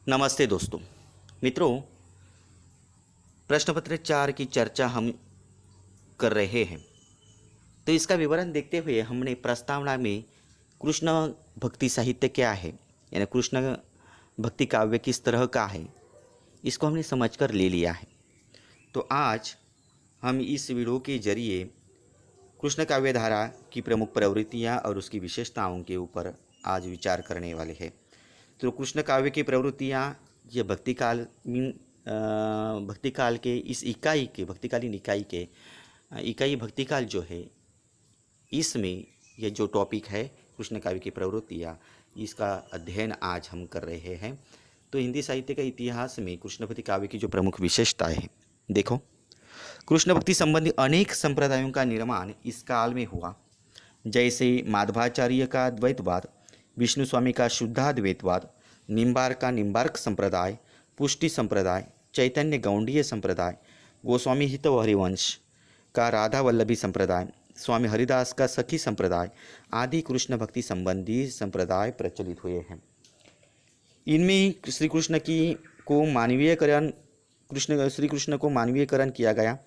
नमस्ते दोस्तों। मित्रों, प्रश्न पत्र 4 की चर्चा हम कर रहे हैं। तो इसका विवरण देखते हुए हमने प्रस्तावना में कृष्ण भक्ति साहित्य क्या है, यानी कृष्ण भक्ति काव्य किस तरह का है, इसको हमने समझकर ले लिया है। तो आज हम इस वीडियो के जरिए कृष्ण काव्य धारा की प्रमुख प्रवृत्तियाँ और उसकी विशेषताओं के ऊपर आज विचार करने वाले हैं। तो कृष्ण काव्य की प्रवृत्तियाँ ये भक्तिकाल के इस इकाई के भक्तिकालीन इकाई के इकाई भक्तिकाल जो है, इसमें ये जो टॉपिक है कृष्ण काव्य की प्रवृत्तियाँ, इसका अध्ययन आज हम कर रहे हैं। तो हिंदी साहित्य का इतिहास में कृष्ण भक्ति काव्य की जो प्रमुख विशेषताएं हैं, देखो, कृष्ण भक्ति संबंधी अनेक संप्रदायों का निर्माण इस काल में हुआ, जैसे माधवाचार्य का द्वैतवाद, विष्णु स्वामी का शुद्धाद्वैतवाद, निम्बार्क का निम्बार्क संप्रदाय, पुष्टि संप्रदाय, चैतन्य गौड़ीय संप्रदाय, गोस्वामी हितव हरिवंश का राधा वल्लभी संप्रदाय, स्वामी हरिदास का सखी संप्रदाय आदि कृष्ण भक्ति संबंधी संप्रदाय प्रचलित हुए हैं। इनमें श्री कृष्ण को मानवीयकरण किया गया।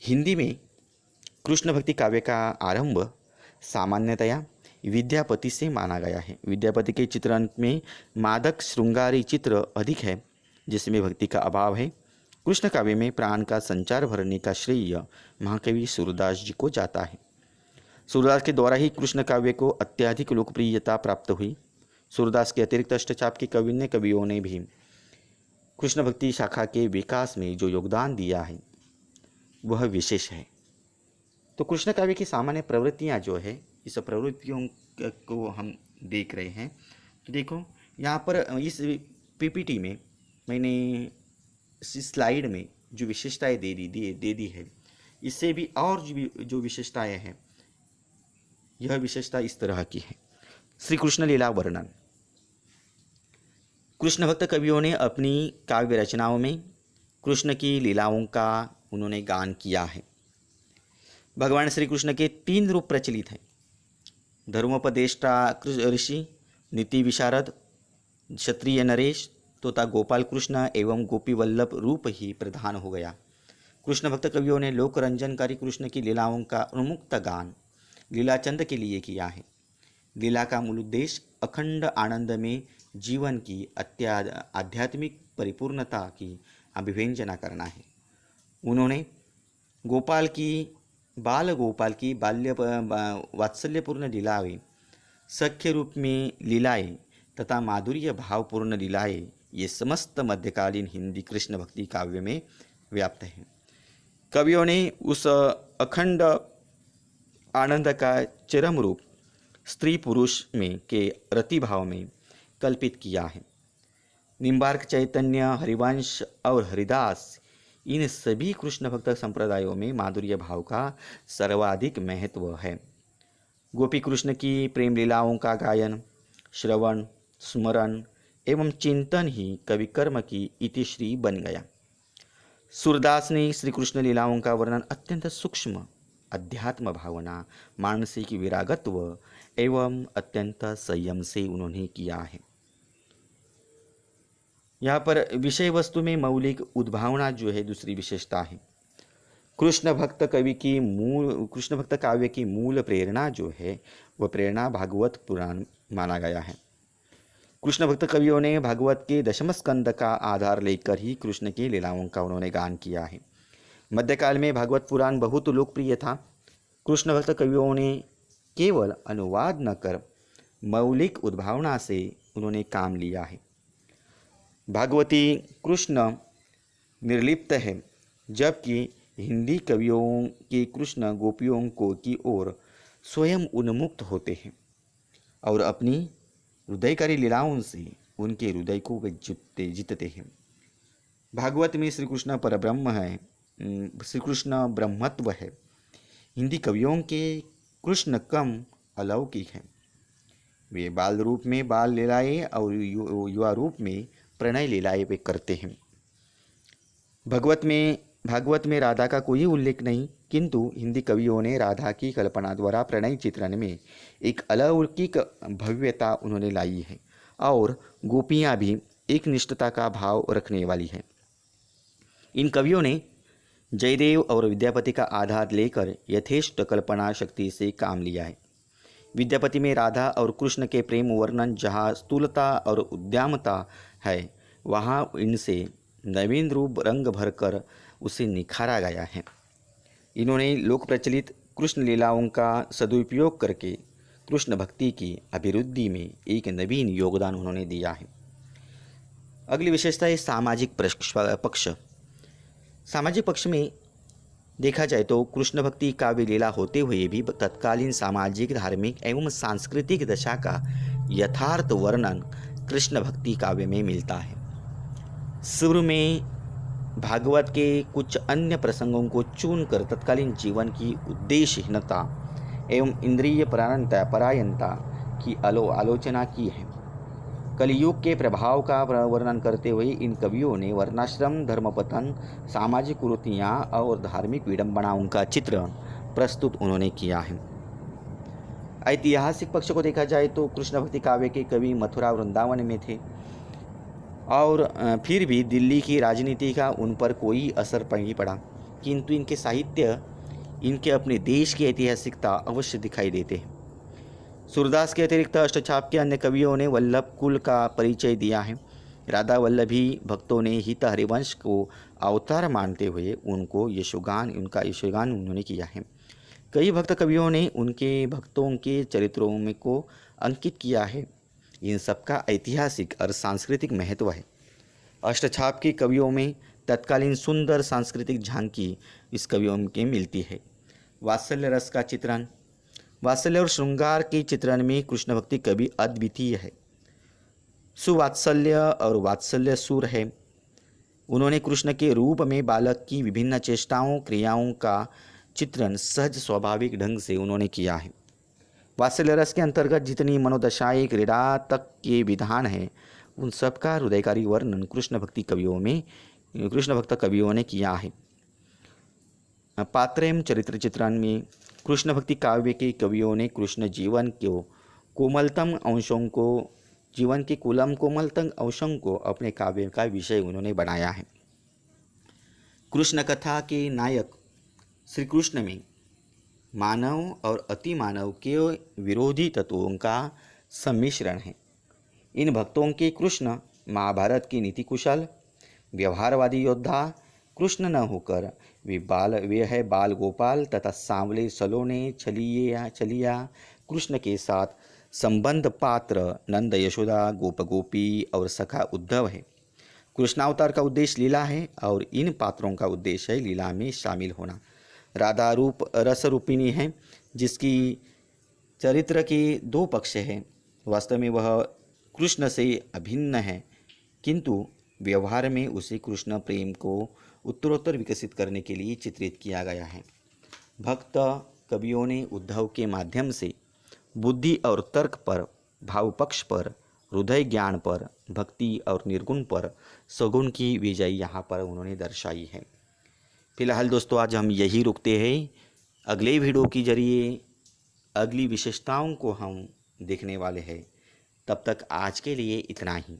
हिंदी में कृष्ण भक्ति काव्य का आरंभ सामान्यतया विद्यापति से माना गया है। विद्यापति के चित्रण में मादक श्रृंगारी चित्र अधिक है, जिसमें भक्ति का अभाव है। कृष्ण काव्य में प्राण का संचार भरने का श्रेय महाकवि सूरदास जी को जाता है। सूरदास के द्वारा ही कृष्ण काव्य को अत्यधिक लोकप्रियता प्राप्त हुई। सूरदास के अतिरिक्त अष्टचाप के कवियों ने भी कृष्ण भक्ति शाखा के विकास में जो योगदान दिया है वह विशेष है। तो कृष्ण काव्य की सामान्य प्रवृत्तियाँ जो है, इस प्रवृत्तियों को हम देख रहे हैं। तो देखो, यहाँ पर इस पीपीटी में मैंने इस स्लाइड में जो विशेषताएं दे दी है, इससे भी और जो विशेषताएं हैं, यह विशेषता इस तरह की है। श्री कृष्ण लीला वर्णन। कृष्ण भक्त कवियों ने अपनी काव्य रचनाओं में कृष्ण की लीलाओं का उन्होंने गान किया है। भगवान श्री कृष्ण के 3 रूप प्रचलित हैं: धर्मोपदेष्टा ऋषि, नीति विशारद क्षत्रिय नरेश तथा गोपाल कृष्ण एवं गोपी वल्लभ रूप ही प्रधान हो गया। कृष्ण भक्त कवियों ने लोक रंजनकारी कृष्ण की लीलाओं का उन्मुक्त गान लीलाचंद के लिए किया है। लीला का मूल उद्देश्य अखंड आनंद में जीवन की आध्यात्मिक परिपूर्णता की अभिव्यंजना करना है। उन्होंने बाल गोपाल की वात्सल्यपूर्ण लीलाएं, सख्य रूप में लीलाएं तथा माधुर्य भावपूर्ण लीलाएं, ये समस्त मध्यकालीन हिंदी कृष्ण भक्ति काव्य में व्याप्त हैं। कवियों ने उस अखंड आनंद का चरम रूप स्त्री पुरुष में के रतिभाव में कल्पित किया है। निम्बार्क, चैतन्य, हरिवंश और हरिदास, इन सभी कृष्ण भक्त संप्रदायों में माधुर्य भाव का सर्वाधिक महत्व है। गोपी कृष्ण की प्रेम लीलाओं का गायन, श्रवण, स्मरण एवं चिंतन ही कवि कर्म की इतिश्री बन गया। सूरदास ने श्री कृष्ण लीलाओं का वर्णन अत्यंत सूक्ष्म अध्यात्म भावना, मानसिक विरागत्व एवं अत्यंत संयम से उन्होंने किया है। यहाँ पर विषय वस्तु में मौलिक उद्भावना जो है दूसरी विशेषता है। कृष्ण भक्त काव्य की मूल प्रेरणा जो है वह प्रेरणा भागवत पुराण माना गया है। कृष्ण भक्त कवियों ने भागवत के दशम स्कंद का आधार लेकर ही कृष्ण की लीलाओं का उन्होंने गान किया है। मध्यकाल में भागवत पुराण बहुत लोकप्रिय था। कृष्ण भक्त कवियों ने केवल अनुवाद न कर मौलिक उद्भावना से उन्होंने काम लिया है। भागवती कृष्ण निर्लिप्त है, जबकि हिंदी कवियों के कृष्ण गोपियों की ओर स्वयं उन्मुक्त होते हैं और अपनी हृदयकारी लीलाओं से उनके हृदय को वे जीतते हैं। भागवत में श्री कृष्ण परब्रह्म है, श्री कृष्ण ब्रह्मत्व है। हिंदी कवियों के कृष्ण कम अलौकिक हैं। वे बाल रूप में बाल लीलाएं और युवा रूप में प्रणय लीलाएं वे करते हैं। भागवत में राधा का कोई उल्लेख नहीं, किंतु हिंदी कवियों ने राधा की कल्पना द्वारा प्रणय चित्रण में एक अलौकिक भव्यता उन्होंने लाई है और गोपियाँ भी एक निष्ठता का भाव रखने वाली है। इन कवियों ने जयदेव और विद्यापति का आधार लेकर यथेष्ट कल्पना शक्ति से काम लिया है। विद्यापति में राधा और कृष्ण के प्रेम वर्णन जहाँ स्थूलता और उद्यमता है, वहाँ इनसे नवीन रूप रंग भरकर उसे निखारा गया है। इन्होंने लोक प्रचलित कृष्ण लीलाओं का सदुपयोग करके कृष्ण भक्ति की अभिवृद्धि में एक नवीन योगदान उन्होंने दिया है। अगली विशेषता है सामाजिक पक्ष। सामाजिक पक्ष में देखा जाए तो कृष्ण भक्ति काव्य लीला होते हुए भी तत्कालीन सामाजिक, धार्मिक एवं सांस्कृतिक दशा का यथार्थ वर्णन कृष्ण भक्ति काव्य में मिलता है। शुरू में भागवत के कुछ अन्य प्रसंगों को चुनकर तत्कालीन जीवन की उद्देश्यहीनता एवं इंद्रिय परायणता की आलोचना की है। कलियुग के प्रभाव का वर्णन करते हुए इन कवियों ने वर्णाश्रम, धर्मपतन, सामाजिक कुरीतियाँ और धार्मिक विडंबनाओं का चित्र प्रस्तुत उन्होंने किया है। ऐतिहासिक पक्ष को देखा जाए तो कृष्ण भक्ति काव्य के कवि मथुरा वृंदावन में थे और फिर भी दिल्ली की राजनीति का उन पर कोई असर नहीं पड़ा, किंतु इनके साहित्य, इनके अपने देश की ऐतिहासिकता अवश्य दिखाई देते हैं। सूरदास के अतिरिक्त अष्टछाप के अन्य कवियों ने वल्लभ कुल का परिचय दिया है। राधा वल्लभी भक्तों ने हित हरिवंश को अवतार मानते हुए उनका यशोगान उन्होंने किया है। कई भक्त कवियों ने उनके भक्तों के चरित्रों में को अंकित किया है। इन सबका ऐतिहासिक और सांस्कृतिक महत्व है। अष्टछाप के कवियों में तत्कालीन सुंदर सांस्कृतिक झांकी इस कवियों के मिलती है। वात्सल्य रस का चित्रण, वात्सल्य और श्रृंगार के चित्रण में कृष्ण भक्ति कवि अद्वितीय है। सुवात्सल्य और वात्सल्य सुर है। उन्होंने कृष्ण के रूप में बालक की विभिन्न चेष्टाओं, क्रियाओं का चित्रण सहज स्वाभाविक ढंग से उन्होंने किया है। वात्सल्य रस के अंतर्गत जितनी मनोदशाएं, क्रीड़ा तक के विधान हैं, उन सब का हृदयकारी वर्णन कृष्ण भक्त कवियों ने किया है। पात्रेम चरित्र चित्रण में कृष्ण भक्ति काव्य के कवियों ने कृष्ण जीवन के कोमलतम अंशों को अपने काव्य का विषय उन्होंने बनाया है। कृष्ण कथा के नायक श्री कृष्ण में मानव और अति मानव के विरोधी तत्वों का सम्मिश्रण है। इन भक्तों के कृष्ण महाभारत के नीति कुशल, व्यवहारवादी योद्धा कृष्ण न होकर वे है बाल गोपाल तथा सांवले सलोने छलिया कृष्ण के साथ संबंध पात्र नंद यशोदा, गोप गोपी और सखा उद्धव है। कृष्णावतार का उद्देश्य लीला है और इन पात्रों का उद्देश्य है लीला में शामिल होना। राधा रूप रस रूपिणी है, जिसकी चरित्र के दो पक्ष हैं। वास्तव में वह कृष्ण से अभिन्न है, किंतु व्यवहार में उसे कृष्ण प्रेम को उत्तरोत्तर विकसित करने के लिए चित्रित किया गया है। भक्त कवियों ने उद्धव के माध्यम से बुद्धि और तर्क पर, भाव पक्ष पर, हृदय ज्ञान पर, भक्ति और निर्गुण पर सगुण की विजय यहाँ पर उन्होंने दर्शाई है। फिलहाल दोस्तों आज हम यही रुकते हैं। अगले वीडियो के जरिए अगली विशेषताओं को हम देखने वाले हैं। तब तक आज के लिए इतना ही।